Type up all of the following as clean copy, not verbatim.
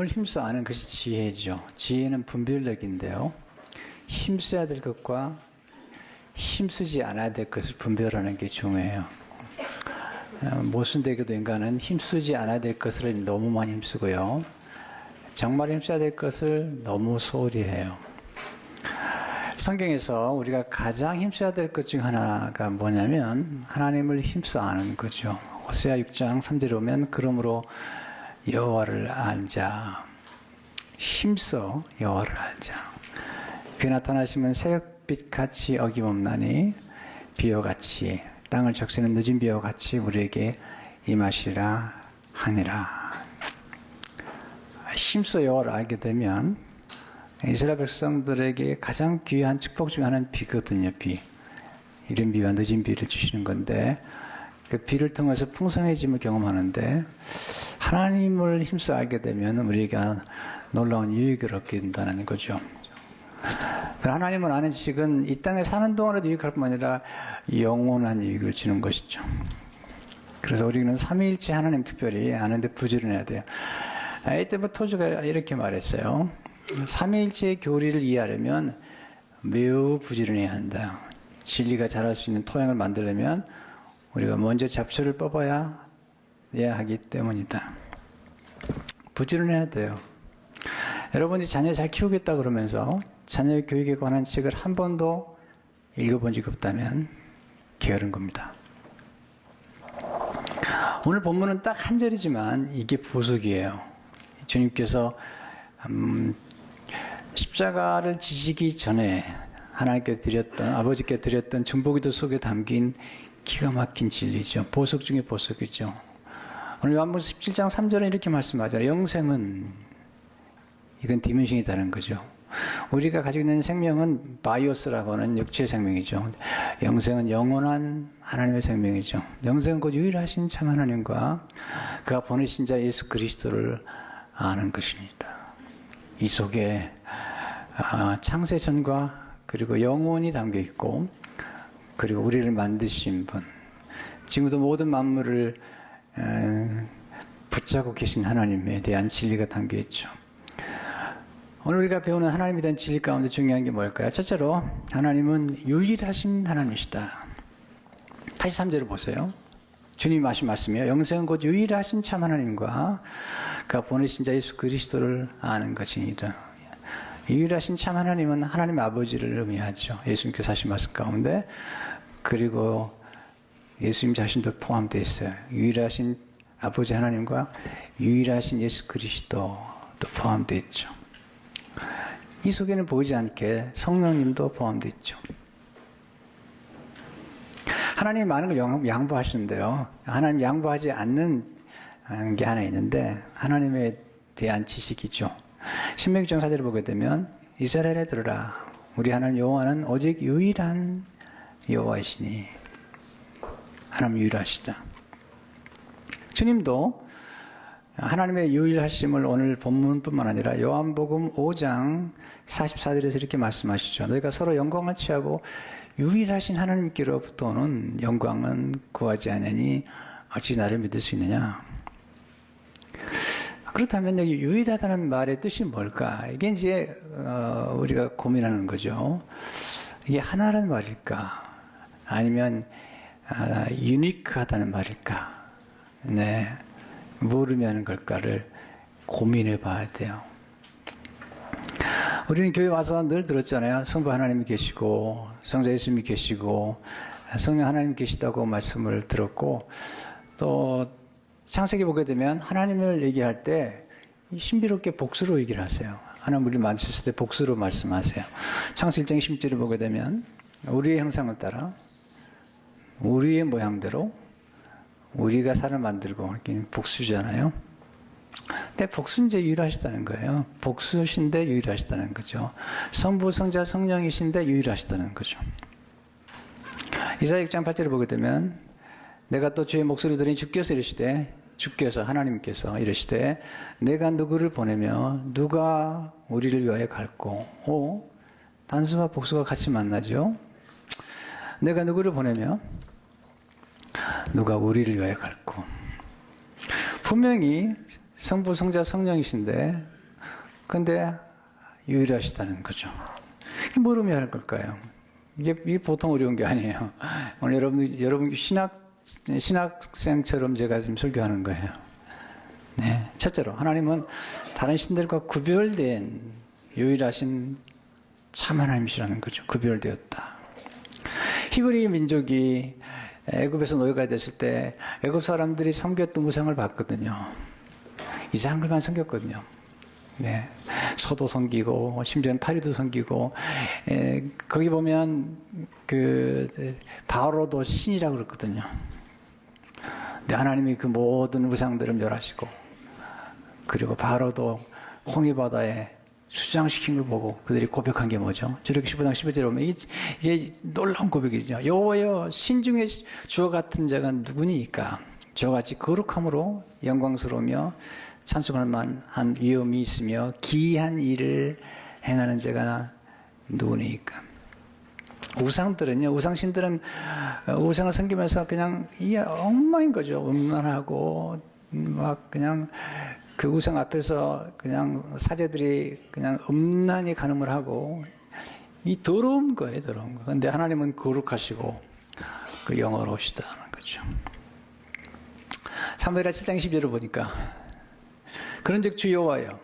하나님을 힘써 아는 것이 지혜죠. 지혜는 분별력인데요. 힘써야 될 것과 힘쓰지 않아야 될 것을 분별하는 게 중요해요. 모순되게도 인간은 힘쓰지 않아야 될 것을 너무 많이 힘쓰고요. 정말 힘써야 될 것을 너무 소홀히 해요. 성경에서 우리가 가장 힘써야 될 것 중 하나가 뭐냐면 하나님을 힘써 아는 거죠. 호세아 6장 3절에 보면 그러므로 여호와를 알자. 힘써 여호와를 알자. 그에 나타나시면 새벽빛같이 어김없나니 비와 같이 땅을 적시는 늦은 비와 같이 우리에게 임하시라 하니라. 힘써 여호와를 알게 되면 이스라엘 백성들에게 가장 귀한 축복 중 하나는 비거든요. 비. 이른 비와 늦은 비를 주시는 건데 그 비를 통해서 풍성해짐을 경험하는데 하나님을 힘써 알게 되면 우리가 놀라운 유익을 얻게 된다는 거죠. 하나님을 아는 지식은 이 땅에 사는 동안에도 유익할 뿐만 아니라 영원한 유익을 주는 것이죠. 그래서 우리는 삼위일체 하나님 특별히 아는데 부지런해야 돼요. 에이테버 토주가 이렇게 말했어요. 삼위일체의 교리를 이해하려면 매우 부지런해야 한다. 진리가 자랄 수 있는 토양을 만들려면 우리가 먼저 잡초를 뽑아야 하기 때문이다. 부지런해야 돼요. 여러분이 자녀 잘 키우겠다 그러면서 자녀의 교육에 관한 책을 한 번도 읽어본 적이 없다면 게으른 겁니다. 오늘 본문은 딱 한 절이지만 이게 보석이에요. 주님께서 십자가를 지시기 전에 하나님께 드렸던, 아버지께 드렸던 중보기도 속에 담긴 기가 막힌 진리죠. 보석 중에 보석이죠. 오늘 요한복음 17장 3절에 이렇게 말씀하잖아요. 영생은, 이건 디멘션이 다른 거죠. 우리가 가지고 있는 생명은 바이오스라고 하는 육체의 생명이죠. 영생은 영원한 하나님의 생명이죠. 영생은 곧 유일하신 참 하나님과 그가 보내신 자 예수 그리스도를 아는 것입니다. 이 속에 창세전과 그리고 영혼이 담겨 있고 그리고 우리를 만드신 분, 지금도 모든 만물을 붙잡고 계신 하나님에 대한 진리가 담겨 있죠. 오늘 우리가 배우는 하나님에 대한 진리 가운데 중요한 게 뭘까요? 첫째로 하나님은 유일하신 하나님이시다. 다시 3절을 보세요. 주님이 하신 말씀이요. 영생은 곧 유일하신 참 하나님과 그가 보내신 자 예수 그리스도를 아는 것입니다. 유일하신 참 하나님은 하나님 아버지를 의미하죠. 예수님께서 하신 말씀 가운데. 그리고 예수님 자신도 포함되어 있어요. 유일하신 아버지 하나님과 유일하신 예수 그리스도도 포함되어 있죠. 이 속에는 보이지 않게 성령님도 포함되어 있죠. 하나님 많은 걸 양보하시는데요. 하나님 양보하지 않는 게 하나 있는데 하나님에 대한 지식이죠. 신명기장 4절을 보게 되면 이스라엘에 들으라. 우리 하나님 여호와는 오직 유일한 여호와이시니. 하나님 유일하시다. 주님도 하나님의 유일하심을 오늘 본문뿐만 아니라 요한복음 5장 44절에서 이렇게 말씀하시죠. 너희가 서로 영광을 취하고 유일하신 하나님께로부터 오는 영광은 구하지 않으니 어찌 나를 믿을 수 있느냐. 그렇다면 여기 유일하다는 말의 뜻이 뭘까? 이게 이제 우리가 고민하는 거죠. 이게 하나라는 말일까? 아니면 유니크하다는 말일까? 네, 뭘 의미하는 걸까를 고민해 봐야 돼요. 우리는 교회 와서 늘 들었잖아요. 성부 하나님이 계시고 성자 예수님이 계시고 성령 하나님이 계시다고 말씀을 들었고, 또 창세기 보게 되면 하나님을 얘기할 때 신비롭게 복수로 얘기를 하세요. 하나님 우리를 만드셨을 때 복수로 말씀하세요. 창세기 1장 10절을 보게 되면 우리의 형상을 따라 우리의 모양대로 우리가 사람을 만들고, 복수잖아요. 근데 복수는 이제 유일하시다는 거예요. 복수신데 유일하시다는 거죠. 성부, 성자, 성령이신데 유일하시다는 거죠. 이사야 6장 8절을 보게 되면 내가 또 주의 목소리 들으니 주께서 이르시되, 주께서 하나님께서 이르시되 내가 누구를 보내며 누가 우리를 위하여 갈고. 단수와 복수가 같이 만나죠. 내가 누구를 보내며 누가 우리를 위하여 갈고. 분명히 성부, 성자, 성령이신데 근데 유일하시다는 거죠. 이게 뭘 의미할 걸까요? 이게 보통 어려운 게 아니에요. 오늘 여러분 신학생처럼 제가 지금 설교하는 거예요. 네. 첫째로, 하나님은 다른 신들과 구별된 유일하신 참 하나님이시라는 거죠. 구별되었다. 히브리 민족이 애굽에서 노예가 됐을 때 애굽 사람들이 섬겼던 우상을 봤거든요. 이상한 것만 섬겼거든요. 네. 소도 섬기고 심지어는 파리도 섬기고 거기 보면 그 바로도 신이라고 그랬거든요. 근데 하나님이 그 모든 우상들을 멸하시고 그리고 바로도 홍해바다에 수장시킨 걸 보고 그들이 고백한 게 뭐죠? 주력 15장 11절에 보면 이게 놀라운 고백이죠. 여호와여 신 중에 주와 같은 자가 누구니까? 주와 같이 거룩함으로 영광스러우며 찬송할 만한 위엄이 있으며 기이한 일을 행하는 자가 누구니까? 우상들은요, 우상신들은 우상을 섬기면서 그냥 이 엉망인 거죠. 음란하고 막 그냥 그 우상 앞에서 그냥 사제들이 그냥 음란히 간음을 하고 이 더러운 거예요, 더러운 거. 근데 하나님은 거룩하시고 그 영어로우시다는 거죠. 사무엘하 7장 12절을 보니까 그런즉 주 여호와여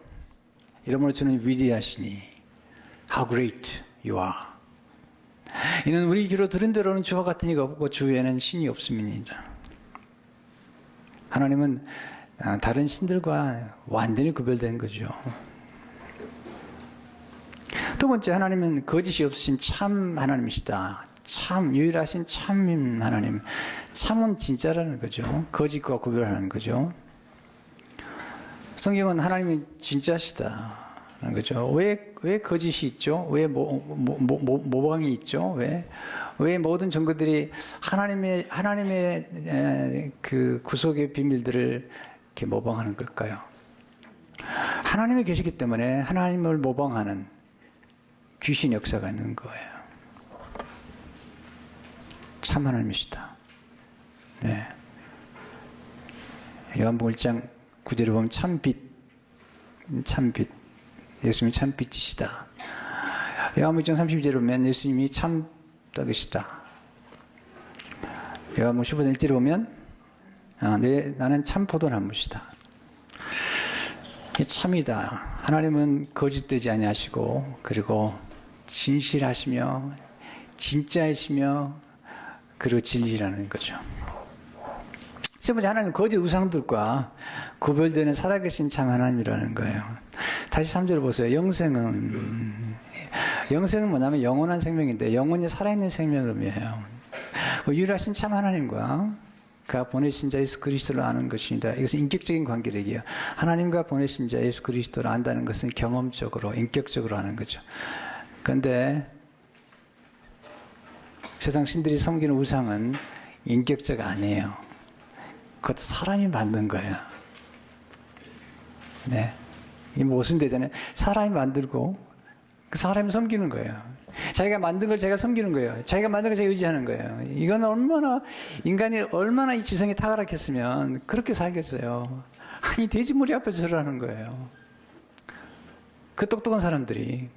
이름으로 주는 위대하시니 how great you are. 이는 우리 귀로 들은 대로는 주와 같은 이가 없고 주 외에는 신이 없음이니라. 하나님은 다른 신들과 완전히 구별된 거죠. 두 번째, 하나님은 거짓이 없으신 참 하나님이시다. 참 유일하신 참 하나님. 참은 진짜라는 거죠. 거짓과 구별하는 거죠. 성경은 하나님이 진짜시다. 라는 거죠. 왜 거짓이 있죠? 왜 모방이 있죠? 왜 모든 증거들이 하나님의 그 구속의 비밀들을 이렇게 모방하는 걸까요? 하나님이 계시기 때문에 하나님을 모방하는 귀신 역사가 있는 거예요. 참 하나님이시다. 네. 요한복음 1장 9절에 보면 참빛. 예수님이 참 빛이시다. 요한복음 1장 32절에 보면 예수님이 참 떡이시다. 요한복음 15장 1절에 보면 나는 참 포도나무시다. 이 참이다. 하나님은 거짓되지 아니하시고 그리고 진실하시며 진짜이시며 그리고 진리라는 거죠. 세 번째, 하나님은 거짓 우상들과 구별되는 살아계신 참 하나님이라는 거예요. 다시 3절을 보세요. 영생은 뭐냐면 영원한 생명인데 영원히 살아있는 생명을 의미해요. 유일하신 참 하나님과 그가 보내신 자 예수 그리스도를 아는 것입니다. 이것은 인격적인 관계를 얘기해요. 하나님과 보내신 자 예수 그리스도를 안다는 것은 경험적으로, 인격적으로 아는 거죠. 그런데 세상 신들이 섬기는 우상은 인격적 아니에요. 그것도 사람이 만든 거예요. 네. 이 무슨 되잖아요. 사람이 만들고 그 사람이 섬기는 거예요. 자기가 만든 걸 자기가 섬기는 거예요. 자기가 만든 걸 자기가 의지하는 거예요. 이건 인간이 얼마나 이 지성이 타락했으면 그렇게 살겠어요. 아니, 돼지머리 앞에서 절하는 거예요. 그 똑똑한 사람들이,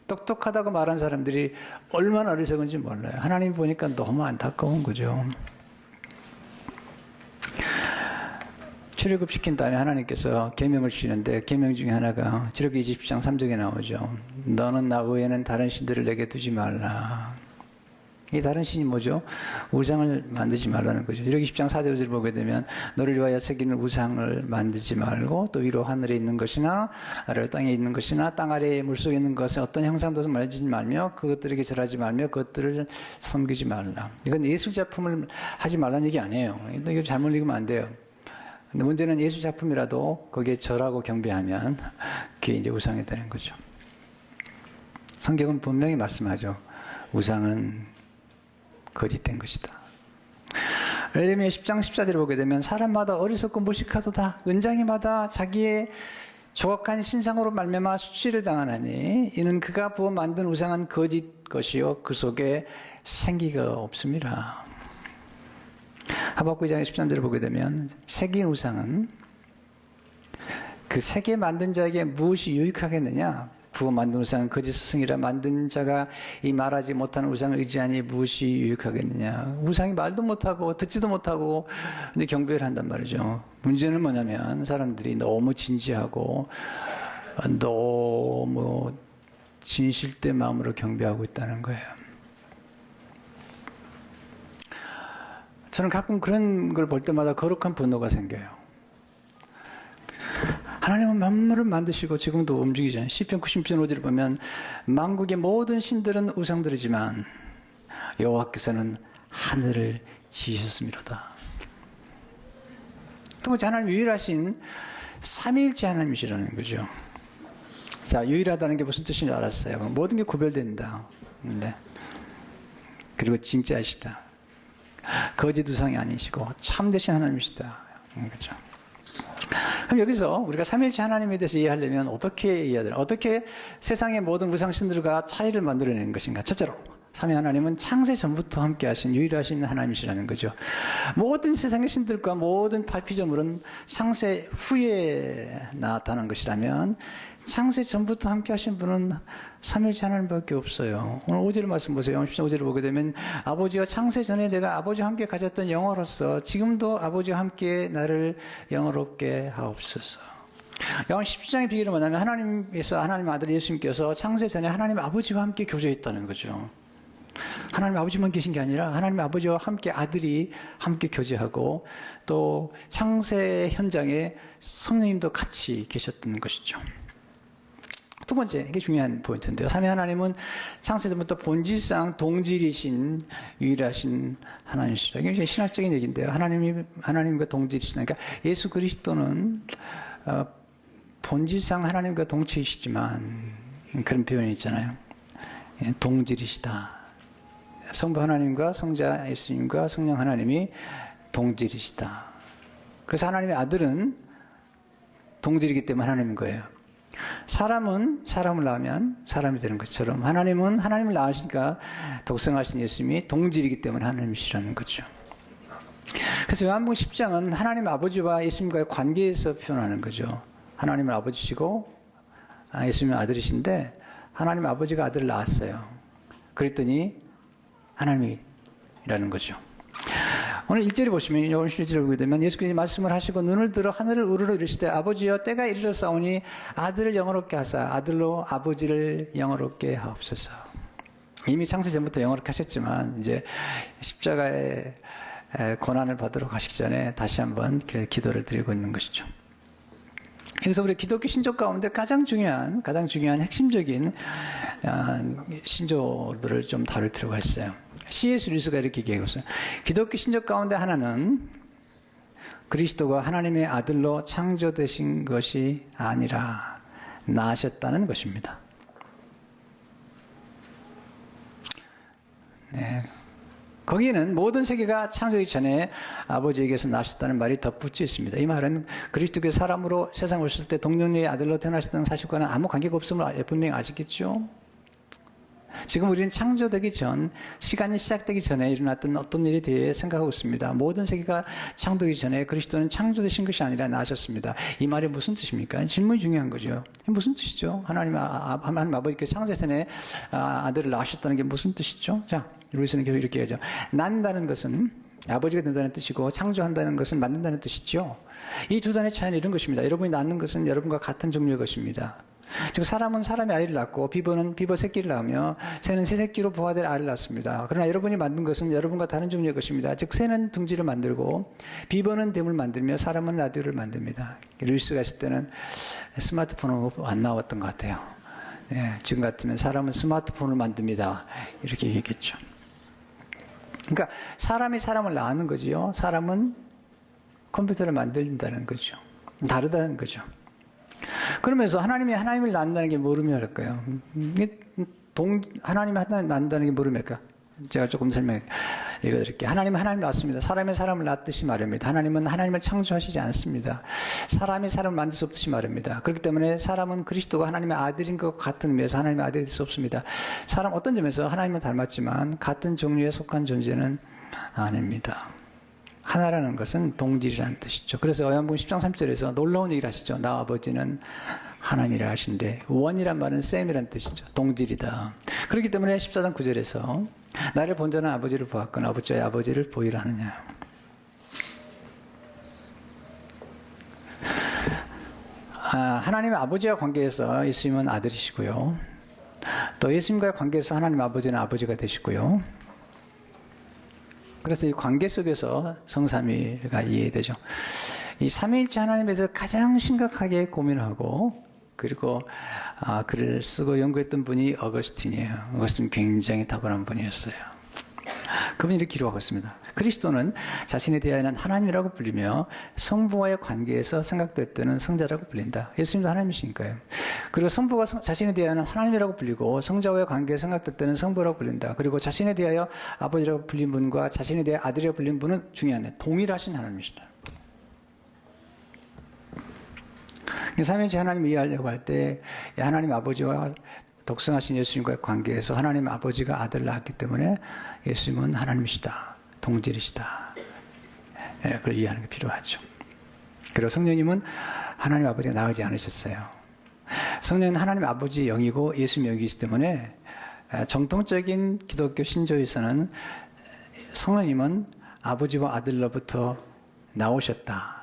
똑똑하다고 말하는 사람들이 얼마나 어리석은지 몰라요. 하나님 보니까 너무 안타까운 거죠. 출애굽 시킨 다음에 하나님께서 계명을 주시는데 계명 중에 하나가 출애굽기 20장 3절에 나오죠. 너는 나 외에는 다른 신들을 내게 두지 말라. 이 다른 신이 뭐죠? 우상을 만들지 말라는 거죠. 출애굽기 20장 4절을 보게 되면 너를 위하여 새기는 우상을 만들지 말고 또 위로 하늘에 있는 것이나 아래 땅에 있는 것이나 땅 아래에 물속에 있는 것에 어떤 형상도 만들지 말며 그것들에게 절하지 말며 그것들을 섬기지 말라. 이건 예술 작품을 하지 말라는 얘기 아니에요. 이거 잘못 읽으면 안 돼요. 근데 문제는 예술 작품이라도 거기에 절하고 경배하면 그게 이제 우상이 되는 거죠. 성경은 분명히 말씀하죠. 우상은 거짓된 것이다. 예레미야 10장 14절을 보게 되면 사람마다 어리석고 무식하도다. 은장이마다 자기의 조각한 신상으로 말미암아 수치를 당하나니 이는 그가 부어 만든 우상은 거짓 것이요 그 속에 생기가 없습니다. 하박국 2장 13절을 보게 되면 새긴 우상은 그 세계 만든 자에게 무엇이 유익하겠느냐? 부어 만든 우상은 거짓 스승이라 만든 자가 이 말하지 못하는 우상을 의지하니 무엇이 유익하겠느냐? 우상이 말도 못하고 듣지도 못하고 근데 경배를 한단 말이죠. 문제는 뭐냐면 사람들이 너무 진지하고 너무 진실된 마음으로 경배하고 있다는 거예요. 저는 가끔 그런 걸 볼 때마다 거룩한 분노가 생겨요. 하나님은 만물을 만드시고 지금도 움직이잖아요. 시편 90편 5절을 보면 만국의 모든 신들은 우상들이지만 여호와께서는 하늘을 지으셨습니다. 또 하나님 유일하신 삼위일체 하나님이시라는 거죠. 자, 유일하다는 게 무슨 뜻인지 알았어요. 모든 게 구별된다. 네. 그리고 진짜이시다. 거짓 우상이 아니시고 참되신 하나님이시다. 그렇죠. 그럼 여기서 우리가 삼위일체 하나님에 대해서 이해하려면 어떻게 이해해야 되나? 어떻게 세상의 모든 우상신들과 차이를 만들어내는 것인가? 첫째로 삼위 하나님은 창세 전부터 함께하신 유일하신 하나님이시라는 거죠. 모든 세상의 신들과 모든 발피조물은 창세 후에 나타난 것이라면 창세 전부터 함께하신 분은 삼위일체 하나님밖에 없어요. 오늘 5절 말씀 보세요. 15절 보게 되면 아버지와 창세 전에 내가 아버지와 함께 가졌던 영어로서 지금도 아버지와 함께 나를 영어롭게 하옵소서. 요한 17장의 비결은 뭐냐면 하나님께서 하나님 아들 예수님께서 창세 전에 하나님 아버지와 함께 교제했다는 거죠. 하나님 아버지만 계신 게 아니라 하나님 아버지와 함께 아들이 함께 교제하고 또 창세 현장에 성령님도 같이 계셨던 것이죠. 두 번째, 이게 중요한 포인트인데요. 삼위 하나님은 창세 전부터 본질상 동질이신 유일하신 하나님이시다. 이게 신학적인 얘기인데요. 하나님과 동질이시다. 그러니까 예수 그리스도는 본질상 하나님과 동체이시지만 그런 표현이 있잖아요. 동질이시다. 성부 하나님과 성자 예수님과 성령 하나님이 동질이시다. 그래서 하나님의 아들은 동질이기 때문에 하나님인 거예요. 사람은 사람을 낳으면 사람이 되는 것처럼 하나님은 하나님을 낳으시니까 독생하신 예수님이 동질이기 때문에 하나님이시라는 거죠. 그래서 요한복음 10장은 하나님 아버지와 예수님과의 관계에서 표현하는 거죠. 하나님은 아버지시고 예수님은 아들이신데 하나님 아버지가 아들을 낳았어요. 그랬더니 하나님이라는 거죠. 오늘 1절에 보시면 오늘 1절을 보게 되면 예수께서 말씀을 하시고 눈을 들어 하늘을 우러러 이르시되 아버지여 때가 이르렀사오니 아들을 영화롭게 하사 아들로 아버지를 영화롭게 하옵소서. 이미 창세 전부터 영화롭게 하셨지만 이제 십자가의 고난을 받으러 가시기 전에 다시 한번 기도를 드리고 있는 것이죠. 그래서 우리 기독교 신조 가운데 가장 중요한 핵심적인 신조들을 좀 다룰 필요가 있어요. C.S. 루이스가 이렇게 얘기하고 있어요. 기독교 신조 가운데 하나는 그리스도가 하나님의 아들로 창조되신 것이 아니라 나셨다는 것입니다. 네. 거기에는 모든 세계가 창조되기 전에 아버지에게서 나셨다는 말이 덧붙여 있습니다. 이 말은 그리스도께서 사람으로 세상에 오셨을 때 동정녀의 아들로 태어나셨다는 사실과는 아무 관계가 없음을 분명히 아시겠죠? 지금 우리는 창조되기 전, 시간이 시작되기 전에 일어났던 어떤 일에 대해 생각하고 있습니다. 모든 세계가 창조되기 전에 그리스도는 창조되신 것이 아니라 나셨습니다. 이 말이 무슨 뜻입니까? 질문이 중요한 거죠. 무슨 뜻이죠? 하나님 아버지께서 창조 전에 아들을 낳으셨다는 게 무슨 뜻이죠? 자, 루이스는 계속 이렇게 하죠. 낳는다는 것은 아버지가 된다는 뜻이고 창조한다는 것은 만든다는 뜻이죠. 이 두 단의 차이는 이런 것입니다. 여러분이 낳는 것은 여러분과 같은 종류의 것입니다. 즉 사람은 사람의 아이를 낳고 비버는 비버 새끼를 낳으며 새는 새 새끼로 부화될 아이를 낳습니다. 그러나 여러분이 만든 것은 여러분과 다른 종류의 것입니다. 즉 새는 둥지를 만들고 비버는 뱀을 만들며 사람은 라디오를 만듭니다. 루이스가 했을 때는 스마트폰은 안 나왔던 것 같아요. 네, 지금 같으면 사람은 스마트폰을 만듭니다. 이렇게 얘기했겠죠. 그러니까 사람이 사람을 낳는 거지요. 사람은 컴퓨터를 만든다는 거죠. 다르다는 거죠. 그러면서 하나님이 하나님을 낳는다는 게 뭐를 의미할까요? 하나님이 하나님을 낳는다는 게 뭐를 의미할까? 제가 조금 읽어드릴게요. 하나님은 하나님을 낳습니다. 사람이 사람을 낳듯이 말입니다. 하나님은 하나님을 창조하시지 않습니다. 사람이 사람을 만들 수 없듯이 말입니다. 그렇기 때문에 사람은 그리스도가 하나님의 아들인 것 같은 의미에서 하나님의 아들이 될 수 없습니다. 사람 어떤 점에서 하나님은 닮았지만 같은 종류에 속한 존재는 아닙니다. 하나라는 것은 동질이라는 뜻이죠. 그래서 요한복음 10장 3절에서 놀라운 얘기를 하시죠. 나 아버지는 하나님이라 하신데 원이란 말은 셈이라는 뜻이죠. 동질이다. 그렇기 때문에 14장 9절에서 나를 본 자는 아버지를 보았거나 아버지의 아버지를 보이라 하느냐. 하나님의 아버지와 관계에서 예수님은 아들이시고요. 또 예수님과의 관계에서 하나님 아버지는 아버지가 되시고요. 그래서 이 관계 속에서 성삼위가 이해되죠. 이 삼위일체 하나님에 대해서 가장 심각하게 고민하고 그리고 글을 쓰고 연구했던 분이 어거스틴이에요. 어거스틴 굉장히 탁월한 분이었어요. 그분이 이렇게 기록하고 있습니다. 그리스도는 자신에 대하여는 하나님이라고 불리며 성부와의 관계에서 생각될 때는 성자라고 불린다. 예수님도 하나님이시니까요. 그리고 성부가 자신에 대하여는 하나님이라고 불리고 성자와의 관계에 생각될 때는 성부라고 불린다. 그리고 자신에 대하여 아버지라고 불린 분과 자신에 대해 아들이라고 불린 분은 중요한데 동일하신 하나님이시다. 삼위일체 하나님을 이해하려고 할 때 하나님 아버지와 독생하신 예수님과의 관계에서 하나님 아버지가 아들을 낳았기 때문에 예수님은 하나님이시다. 동질이시다. 그걸 이해하는 게 필요하죠. 그리고 성령님은 하나님 아버지가 낳지 않으셨어요. 성령은 하나님 아버지의 영이고 예수님의 영이기 때문에 정통적인 기독교 신조에서는 성령님은 아버지와 아들로부터 나오셨다.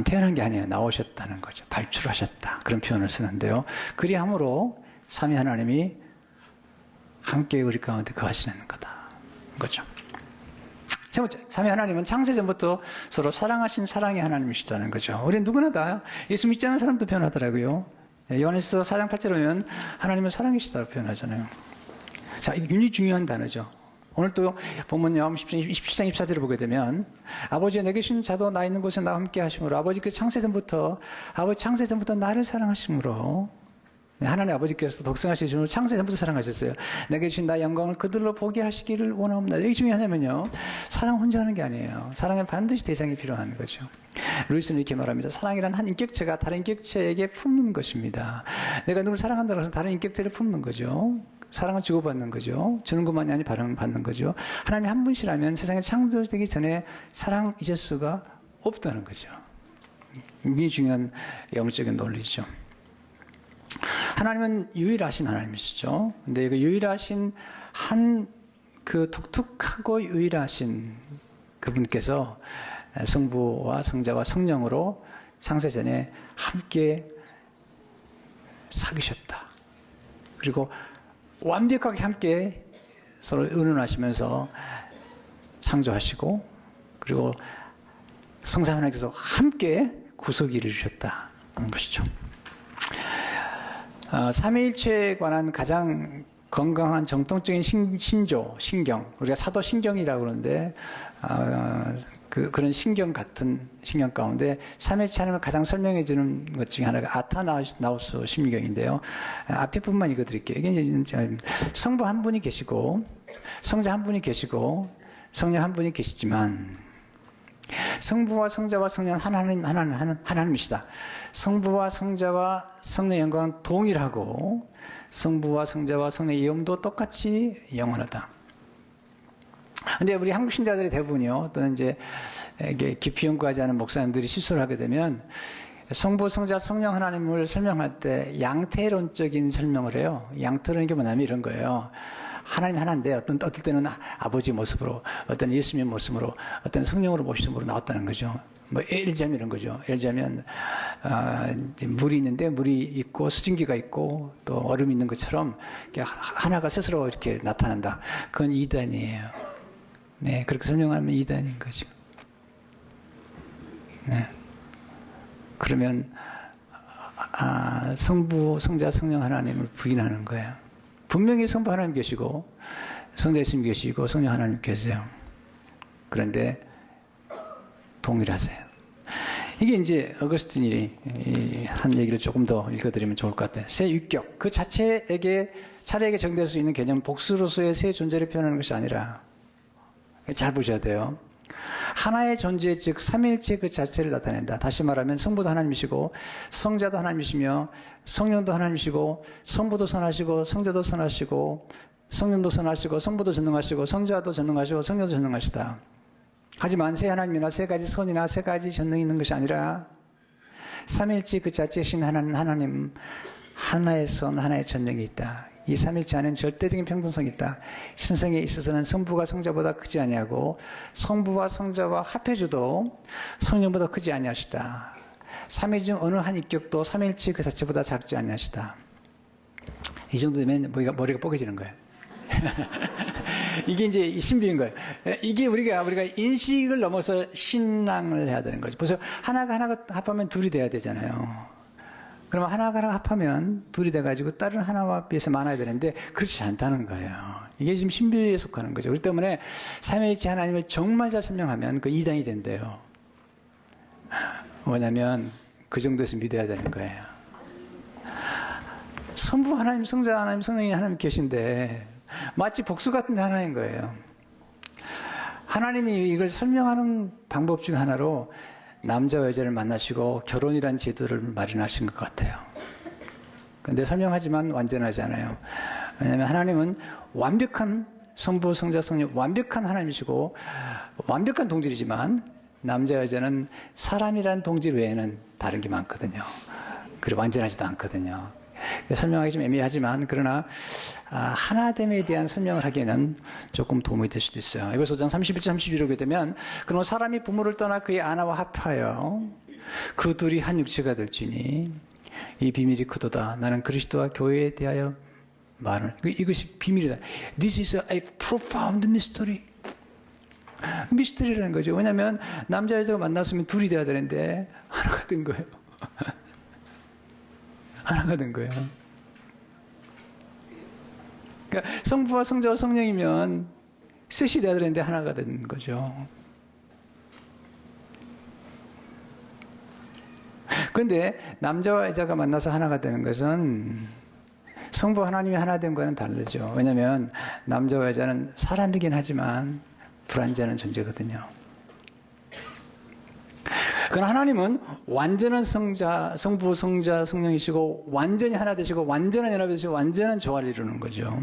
태어난 게 아니에요. 나오셨다는 거죠. 발출하셨다. 그런 표현을 쓰는데요. 그리함으로 삼위 하나님이 함께 우리 가운데 거하시는 거다. 거죠. 세 번째, 삼위 하나님은 창세전부터 서로 사랑하신 사랑의 하나님이시다는 거죠. 우리 누구나 다 예수 믿지 않는 사람도 표현하더라고요. 요한에서 4장 8절에 보면 하나님은 사랑이시다고 표현하잖아요. 자, 이게 굉장히 중요한 단어죠. 오늘 또 본문요 27장 24절을 보게 되면 아버지의 내게 주신 자도 나 있는 곳에 나와 함께 하심으로 아버지 창세전부터 나를 사랑하심으로 하나님 아버지께서 독생하시심으로 창세전부터 사랑하셨어요. 내게 주신 나의 영광을 그들로 보게 하시기를 원하옵니다. 이게 중요하냐면요. 사랑 혼자 하는 게 아니에요. 사랑은 반드시 대상이 필요한 거죠. 루이스는 이렇게 말합니다. 사랑이란 한 인격체가 다른 인격체에게 품는 것입니다. 내가 누구를 사랑한다고 해서 다른 인격체를 품는 거죠. 사랑을 주고받는 거죠. 주는 것만이 아니라 받는 거죠. 하나님 한 분이시라면 세상에 창조되기 전에 사랑 잊을 수가 없다는 거죠. 굉장히 중요한 영적인 논리죠. 하나님은 유일하신 하나님이시죠. 근데 그 유일하신 그 독특하고 유일하신 그분께서 성부와 성자와 성령으로 창세전에 함께 사귀셨다. 그리고 완벽하게 함께 서로 의논하시면서 창조하시고 그리고 성삼 하나님께서 함께 구속을 이루셨다는 것이죠. 삼위일체에 관한 가장 건강한 정통적인 신경, 우리가 사도신경이라고 그러는데 그런 신경 같은 신경 가운데 삼위일체 하나님을 가장 설명해 주는 것 중에 하나가 아타나우스 신경인데요. 앞에 부분만 읽어드릴게요. 이게 이제 성부 한 분이 계시고 성자 한 분이 계시고 성령 한 분이 계시지만 성부와 성자와 성령 하나님이시다. 성부와 성자와 성령의 영광은 동일하고 성부와 성자와 성령의 영도 똑같이 영원하다. 근데 우리 한국 신자들의 대부분이요, 또는 이제 이게 깊이 연구하지 않은 목사님들이 실수를 하게 되면 성부, 성자, 성령 하나님을 설명할 때 양태론적인 설명을 해요. 양태론이 뭐냐면 이런 거예요. 하나님 하나인데 어떨 때는 아버지 모습으로, 어떤 예수님의 모습으로, 어떤 성령으로 모습으로 나왔다는 거죠. 뭐 예를 들자면 이런 거죠. 예를 들자면 물이 있는데 물이 있고 수증기가 있고 또 얼음이 있는 것처럼 하나가 스스로 이렇게 나타난다. 그건 이단이에요. 네, 그렇게 설명하면 이단인 거죠. 네. 그러면 성부, 성자, 성령 하나님을 부인하는 거예요. 분명히 성부 하나님 계시고 성자 예수님 계시고 성령 하나님 계세요. 그런데 동일하세요. 이게 이제 어거스틴이 한 얘기를 조금 더 읽어드리면 좋을 것 같아요. 새 육격, 그 자체에게 차례에게 정될 수 있는 개념, 복수로서의 새 존재를 표현하는 것이 아니라, 잘 보셔야 돼요. 하나의 존재, 즉 삼위일체 그 자체를 나타낸다. 다시 말하면 성부도 하나님이시고 성자도 하나님이시며 성령도 하나님이시고 성부도 선하시고 성자도 선하시고 성령도 선하시고 성부도 전능하시고 성자도 전능하시고 성령도 전능하시다. 하지만 세 하나님이나 세 가지 선이나 세 가지 전능이 있는 것이 아니라 삼일체 그 자체이신 하나님 하나의 선, 하나의 전능이 있다. 이 삼일체 안에는 절대적인 평등성이 있다. 신성에 있어서는 성부가 성자보다 크지 아니하고 성부와 성자와 합해줘도 성령보다 크지 아니하시다. 삼위 중 어느 한 인격도 삼일체 그 자체보다 작지 아니하시다. 이 정도 되면 머리가 뽀개지는 거예요. 이게 이제 신비인 거예요. 이게 우리가 인식을 넘어서 신앙을 해야 되는 거죠. 그래서 하나가 합하면 둘이 돼야 되잖아요. 그러면 하나가 합하면 둘이 돼가지고 다른 하나와 비해서 많아야 되는데 그렇지 않다는 거예요. 이게 지금 신비에 속하는 거죠. 그렇기 때문에 삼위일체 하나님을 정말 잘 설명하면 그 이단이 된대요. 뭐냐면 그 정도에서 믿어야 되는 거예요. 성부 하나님, 성자 하나님, 성령이 하나님 계신데 마치 복수 같은 하나인 거예요. 하나님이 이걸 설명하는 방법 중 하나로 남자와 여자를 만나시고 결혼이란 제도를 마련하신 것 같아요. 근데 설명하지만 완전하지 않아요. 왜냐하면 하나님은 완벽한 성부, 성자, 성령, 완벽한 하나님이시고 완벽한 동질이지만 남자, 여자는 사람이란 동질 외에는 다른 게 많거든요. 그리고 완전하지도 않거든요. 설명하기 좀 애매하지만 그러나 하나됨에 대한 설명을 하기에는 조금 도움이 될 수도 있어요. 에베소 5장 31절 32절 오게 되면 그러면 사람이 부모를 떠나 그의 아내와 합하여 그 둘이 한 육체가 될지니 이 비밀이 크도다. 나는 그리스도와 교회에 대하여 말을 이것이 비밀이다. This is a profound mystery. 미스터리라는 거죠. 왜냐하면 남자 여자가 만났으면 둘이 돼야 되는데 하나가 된 거예요. 하나가 된 거예요. 그러니까 성부와 성자와 성령이면 셋이 돼야 되는데 하나가 된 거죠. 그런데 남자와 여자가 만나서 하나가 되는 것은 성부 하나님이 하나 된 거와는 다르죠. 왜냐하면 남자와 여자는 사람이긴 하지만 불완전한 존재거든요. 그러나 하나님은 완전한 성부, 성자, 성령이시고 완전히 하나 되시고 완전한 연합이 되시고 완전한 조화를 이루는 거죠.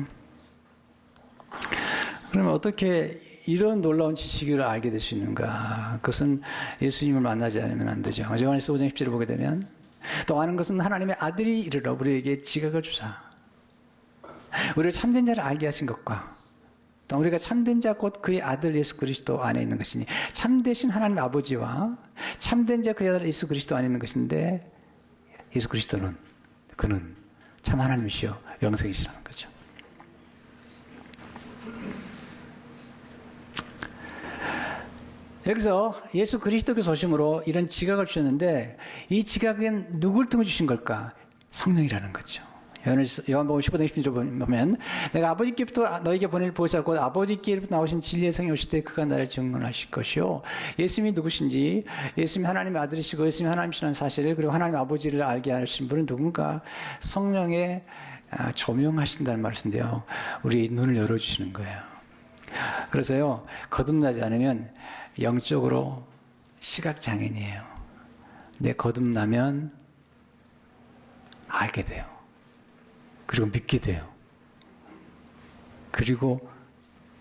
그러면 어떻게 이런 놀라운 지식을 알게 될 수 있는가? 그것은 예수님을 만나지 않으면 안 되죠. 요한일서 5장 10절을 보게 되면 또 아는 것은 하나님의 아들이 이르러 우리에게 지각을 주사 우리를 참된 자를 알게 하신 것과 또 우리가 참된 자 곧 그의 아들 예수 그리스도 안에 있는 것이니 참되신 하나님 아버지와 참된 자 그의 아들 예수 그리스도 안에 있는 것인데 예수 그리스도는 그는 참 하나님이시여 영생이시라는 거죠. 여기서 예수 그리스도께서 오심으로 이런 지각을 주셨는데 이 지각은 누구를 통해 주신 걸까? 성령이라는 거죠. 요한복음 15장 16절 보면 내가 아버지께부터 너에게 보낼 보혜사 곧 아버지께로부터 나오신 진리의 성이 오실 때 그가 나를 증언하실 것이요. 예수님이 누구신지 예수님이 하나님의 아들이시고 예수님이 하나님이시라는 사실을 그리고 하나님 아버지를 알게 하신 분은 누군가 성령에 조명하신다는 말씀인데요. 우리 눈을 열어주시는 거예요. 그래서요 거듭나지 않으면 영적으로 시각장애인이에요. 근데 거듭나면 알게 돼요. 그리고 믿게 돼요. 그리고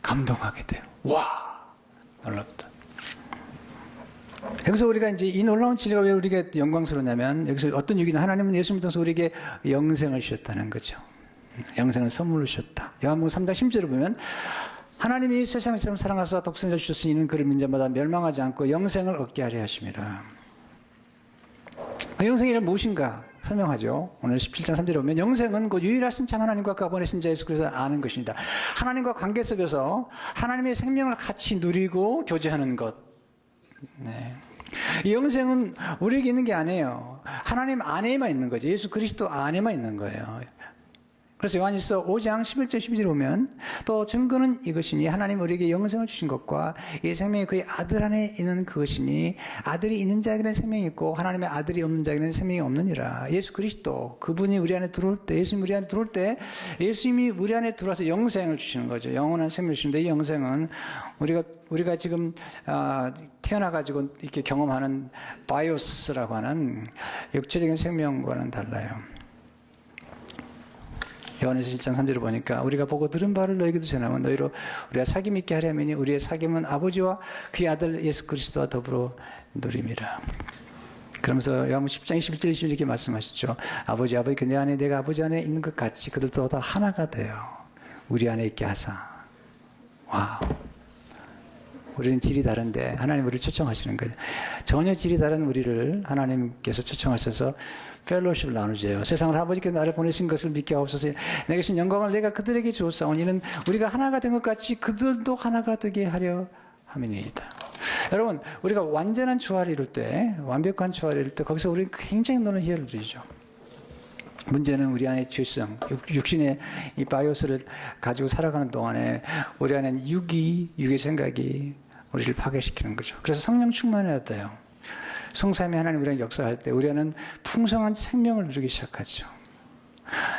감동하게 돼요. 와! 놀랍다. 여기서 우리가 이제 이 놀라운 진리가 왜 우리에게 영광스러우냐면 여기서 어떤 얘기는 하나님은 예수님 통해서 우리에게 영생을 주셨다는 거죠. 영생을 선물로 주셨다. 요한복음 3장 10절을 보면 하나님이 세상을 사랑하사 독생자 주셨으니 이는 그를 믿는 자마다 멸망하지 않고 영생을 얻게 하려 하심이라. 영생이란 무엇인가 설명하죠. 오늘 17장 3절에 보면 영생은 그 유일하신 참 하나님과 그가 보내신 자 예수 그리스도를 아는 것입니다. 하나님과 관계 속에서 하나님의 생명을 같이 누리고 교제하는 것. 네. 이 영생은 우리에게 있는 게 아니에요. 하나님 안에만 있는 거죠. 예수 그리스도 안에만 있는 거예요. 그래서 요한일서 5장 11절 12절에 보면 또 증거는 이것이니 하나님 우리에게 영생을 주신 것과 이 생명이 그의 아들 안에 있는 그것이니 아들이 있는 자에게는 생명이 있고 하나님의 아들이 없는 자에게는 생명이 없느니라. 예수 그리스도 그분이 우리 안에 들어올 때 예수님이 우리 안에 들어올 때 예수님이 우리 안에 들어와서 영생을 주시는 거죠. 영원한 생명을 주시는데 이 영생은 우리가 지금 태어나가지고 이렇게 경험하는 바이오스라고 하는 육체적인 생명과는 달라요. 요한에서 1장 3절을 보니까 우리가 보고 들은 바를 너희에게도 전하면 너희로 우리가 사귐 있게 하려면 우리의 사귐은 아버지와 그의 아들 예수 그리스도와 더불어 누림이라. 그러면서 요한복음 10장 21절 22절 이렇게 말씀하시죠. 아버지 내 안에 내가 아버지 안에 있는 것 같이 그들도 다 하나가 돼요. 우리 안에 있게 하사. 와우. 우리는 질이 다른데 하나님 우리를 초청하시는 거예요. 전혀 질이 다른 우리를 하나님께서 초청하셔서 펠로십을 나누세요. 세상을 아버지께서 나를 보내신 것을 믿게 하옵소서. 내게 주신 영광을 내가 그들에게 주었사오니 이는 우리가 하나가 된 것 같이 그들도 하나가 되게 하려 함이니이다. 여러분, 우리가 완전한 조화를 이룰 때, 완벽한 조화를 이룰 때 거기서 우리는 굉장히 노는 희열을 누리죠. 문제는 우리 안에 죄성, 육신의 이 바이오스를 가지고 살아가는 동안에 우리 안에 육의 생각이 우리를 파괴시키는 거죠. 그래서 성령 충만해야 돼요. 성삼위 하나님 우리랑 역사할 때 우리 안은 풍성한 생명을 누리기 시작하죠.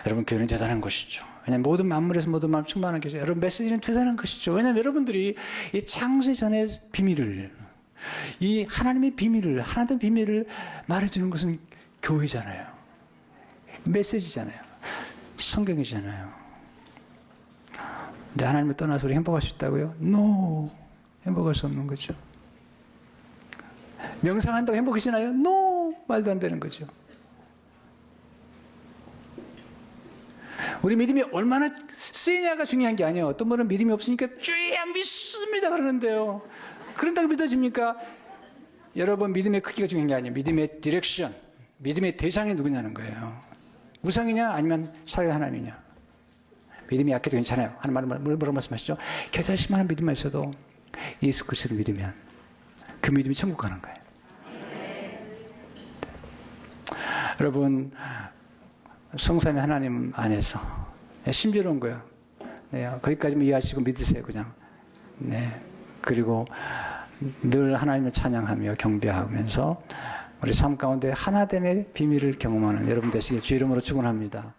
여러분, 교회는 대단한 것이죠. 왜냐하면 모든 만물에서 모든 마음 충만한 것이죠. 여러분, 메시지는 대단한 것이죠. 왜냐하면 여러분들이 이 창세 전의 비밀을, 이 하나님의 비밀을, 하나님의 비밀을 말해주는 것은 교회잖아요. 메시지잖아요. 성경이잖아요. 근데 하나님을 떠나서 우리 행복할 수 있다고요? No! 행복할 수 없는 거죠. 명상한다고 행복해지나요? No! 말도 안 되는 거죠. 우리 믿음이 얼마나 세냐가 중요한 게 아니에요. 어떤 분은 믿음이 없으니까 주여 믿습니다 그러는데요. 그런다고 믿어집니까? 여러분, 믿음의 크기가 중요한 게 아니에요. 믿음의 디렉션, 믿음의 대상이 누구냐는 거예요. 우상이냐 아니면 사회 하나님이냐. 믿음이 약해도 괜찮아요. 하는 말을 뭐라고 말씀하시죠? 겨자씨만한 믿음만 있어도 예수 그리스도를 믿으면 그 믿음이 천국 가는 거예요. 여러분, 성삼위 하나님 안에서 신비로운 거예요. 네, 거기까지만 이해하시고 믿으세요, 그냥. 네, 그리고 늘 하나님을 찬양하며 경배하면서 우리 삶 가운데 하나됨의 비밀을 경험하는 여러분 되시길 주의 이름으로 축원합니다.